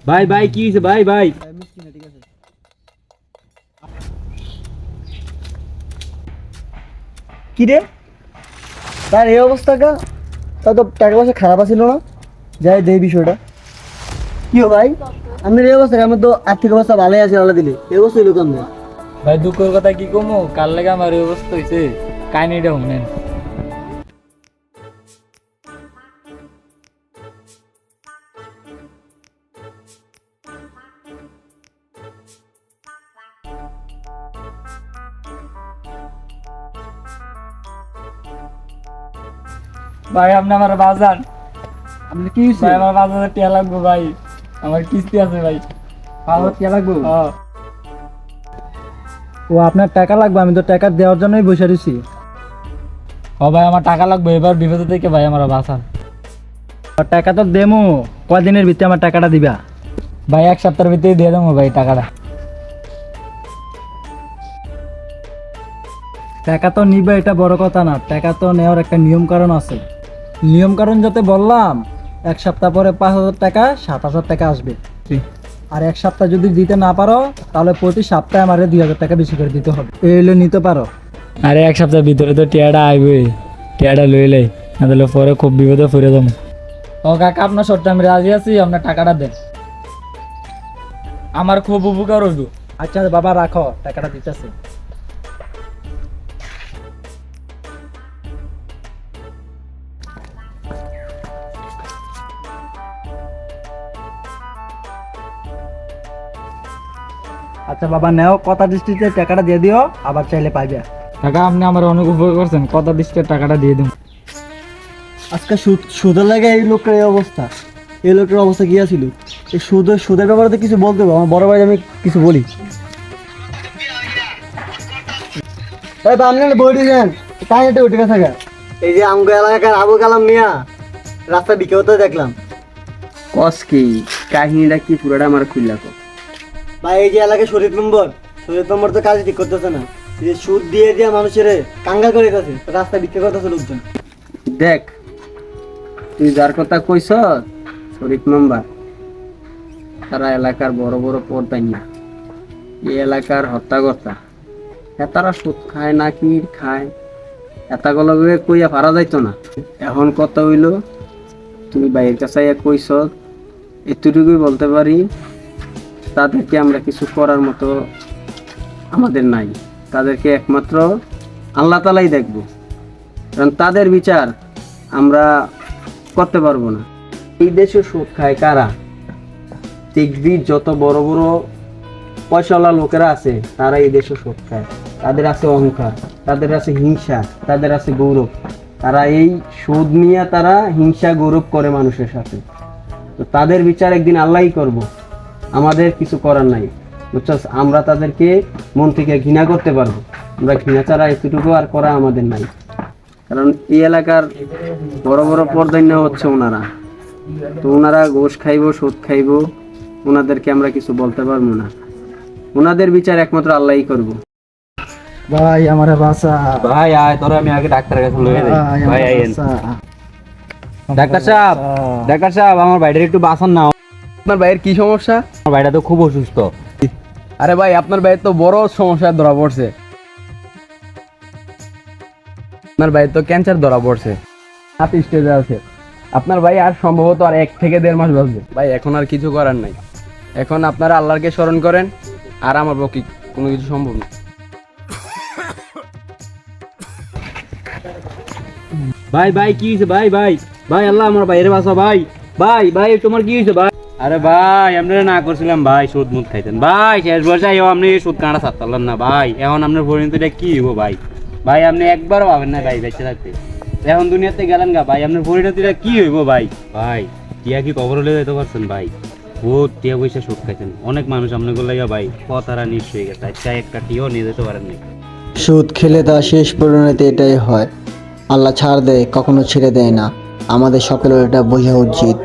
ভাই ভাই কি হয়েছে ভাই ভাই? কি রে তার এই অবস্থা কা? তা তো টাকা পয়সা খারাপ আছিল না, যাই দেই বিষয়টা কি হো ভাই? আপনার এই অবস্থা, আমি তো আর্থিক অবস্থা ভালোই আছে, আল্লাহ দিলে এই অবস্থা হইলো কেমন? ভাই দুঃখের কথা কি কমু, কাল লেগে আমার এই অবস্থা হয়েছে। কাহিনীটা শুনেন। ভাই আপনি আমার বাজার, আপনি কি ভাই আমার বাজারে টিয়া লাগবে ভাই, আমার কিস্তি আছে ভাই। টিয়া লাগবে? হ্যাঁ। ও আপনার টাকা লাগবে, আমি তো টাকা দেওয়ার জন্যই বসে রয়েছি। ও ভাই আমার টাকা লাগবে, এবার বিপদ থেকে ভাই আমার বাঁচান। টাকা তো দেমো, কদিনের ভিতরে আমার টাকাটা দিবা? ভাই এক সপ্তাহের ভিতরে দিয়ে দেবো ভাই টাকাটা। টাকা তো নিবে, এটা বড় কথা না, টাকা তো নেওয়ার একটা নিয়ম কারণ আছে। নিয়ম কারণ যাতে বললাম, এক সপ্তাহ পরে 5,000 টাকা 7,000 টাকা আসবে। আর এক সপ্তাহ যদি দিতে না পারো, তাহলে প্রতি সপ্তাহে আমার 2,000 টাকা বেশি করে দিতে হবে। এই হলে নিতে পারো। আরে এক সপ্তাহের ভিতরে তো টিয়াটা আইবে, টিয়াটা লইলে না তাহলে পরে খুব বিপদে পড়ে যাবো। ও কাকা আপনার শর্তে আমি রাজি আছি, আপনার টাকাটা দেন, আমার খুব উপকার হইব। আচ্ছা বাবা রাখো, টাকাটা দিতেছে। আচ্ছা বাবা নেও, কথা দৃষ্টিতে টাকাটা দিয়ে দিও, আবার চাইলে পাইবে। কাকা আপনি আমার অনেক উপকার করছেন, কত দিচ্ছে টাকাটা দিয়ে দিন। আজকে সুদের লাগে এই লোকের এই অবস্থা। এই লোকের অবস্থা কি আছিল? এই সুদের ব্যাপারে তো কিছু বলতে হবে, আমার বড় ভাই আমি কিছু বলি। ভাই আপনার বই দিয়েছেন তাই এটা উঠে গেছে। এই যে আমগো এলাকার আবু কালাম মিয়া রাস্তা বিকেও তো দেখলাম। কস কি কাহিনীটা কি পুরোটা আমার খুললা কো। ভাই এই যে এলাকায় শরীফ নম্বর তো কাজ ঠিক করতেছে না, এই যে সুদ দিয়ে দিয়ে মানুষের কাঙ্গাল করে গেছে, রাস্তা বিক্রি করতেছে লোকজন। দেখ তুই যার কথা কইস শরীফ মেম্বার, তারা এলাকার বড় বড় পর্দাইয়া, এই এলাকার হত্যাকর্তা। তারা সুদ খায় না কি খায়, এতগুলো কইয়া পারা যাইতো না। এখন কথা হইল তুমি বাইরের কাছে কইস, এতটুকুই বলতে পারি, তাদেরকে আমরা কিছু করার মতো আমাদের নাই। তাদেরকে একমাত্র আল্লাহ তালাই দেখব, কারণ তাদের বিচার আমরা করতে পারবো না। এই দেশে সুদ খায় কারা? দেখবি যত বড় বড় পয়সাওয়ালা লোকেরা আছে, তারা এই দেশে সুদ খায়। তাদের আছে অহংকার, তাদের আছে হিংসা, তাদের আছে গৌরব। তারা এই সুদ নিয়ে তারা হিংসা গৌরব করে মানুষের সাথে। তো তাদের বিচার একদিন আল্লাহই করব, আমাদের কিছু করার নাই। বুঝছস, আমরা তাদেরকে মন থেকে ঘৃণা করতে পারবো, আমরা ঘৃণা ছাড়া এতটুকু আর করা আমাদের নাই। কারণ এই এলাকার বড় বড় পর্দান্য হচ্ছে ওনারা। তো ওনারা ঘুষ খাইবো, সুদ খাইবো, ওনাদেরকে আমরা কিছু বলতে পারবো না। ওনাদের বিচার একমাত্র আল্লাহই করব। ভাই আমার বাসা, ভাই আয় তোরা, আমি আগে ডাক্তারের কাছে লয়ে যাই। ভাই আইন ডাক্তার সাহেব আমার ভাইটার একটু বাঁচান না। আপনার ভাইয়ের কি সমস্যা? আমার ভাইটা তো খুব অসুস্থ। আরে ভাই আপনার ভাইয়ের তো বড় সমস্যা ধরা পড়ছে। আপনার ভাইয়ের তো ক্যান্সার ধরা পড়ছে, 7 স্টেজে আছে। আপনার ভাই আর সম্ভবত আর 1 থেকে 1.5 মাস বাঁচবে। ভাই এখন আর কিছু করার নাই, এখন আপনারা আল্লাহকে স্মরণ করেন, আর আমার পক্ষে কোনো কিছু সম্ভব না। ভাই ভাই কি হয়েছে ভাই? ভাই ভাই আল্লাহ আমার ভাইয়ের বাসা ভাই। ভাই ভাই তোমার কি হয়েছে ভাই? আরে ভাই আপনারা না করছিলাম ভাই সুদ মুদ খাইতেন ভাই, শেষ বর্ষে আপনি সুদ কাঁটা ছাড়তাম না ভাই। এখন আপনার পরিণতিটা কি হবো ভাই? ভাই আপনি একবারও পাবেন না ভাই বেঁচে থাকতে, এখন দুনিয়াতে গেলেন গা ভাই, আপনার পরিণতিটা কি হইব ভাই? ভাই টিয়া কি কবর হলে যেতে পারছেন ভাই? বহুত টিয়া পয়সা সুদ খাইছেন, অনেক মানুষ আপনার গোলাইয়া ভাই কথারা নিঃস্ব হয়ে গেছে, আজকে একটা টিয়াও নিয়ে যেতে পারেন নাই। সুদ খেলে তা শেষ পরিণতি এটাই হয়, আল্লাহ ছাড় দেয় কখনো ছেড়ে দেয় না। আমাদের সকলের এটা বোঝা উচিত।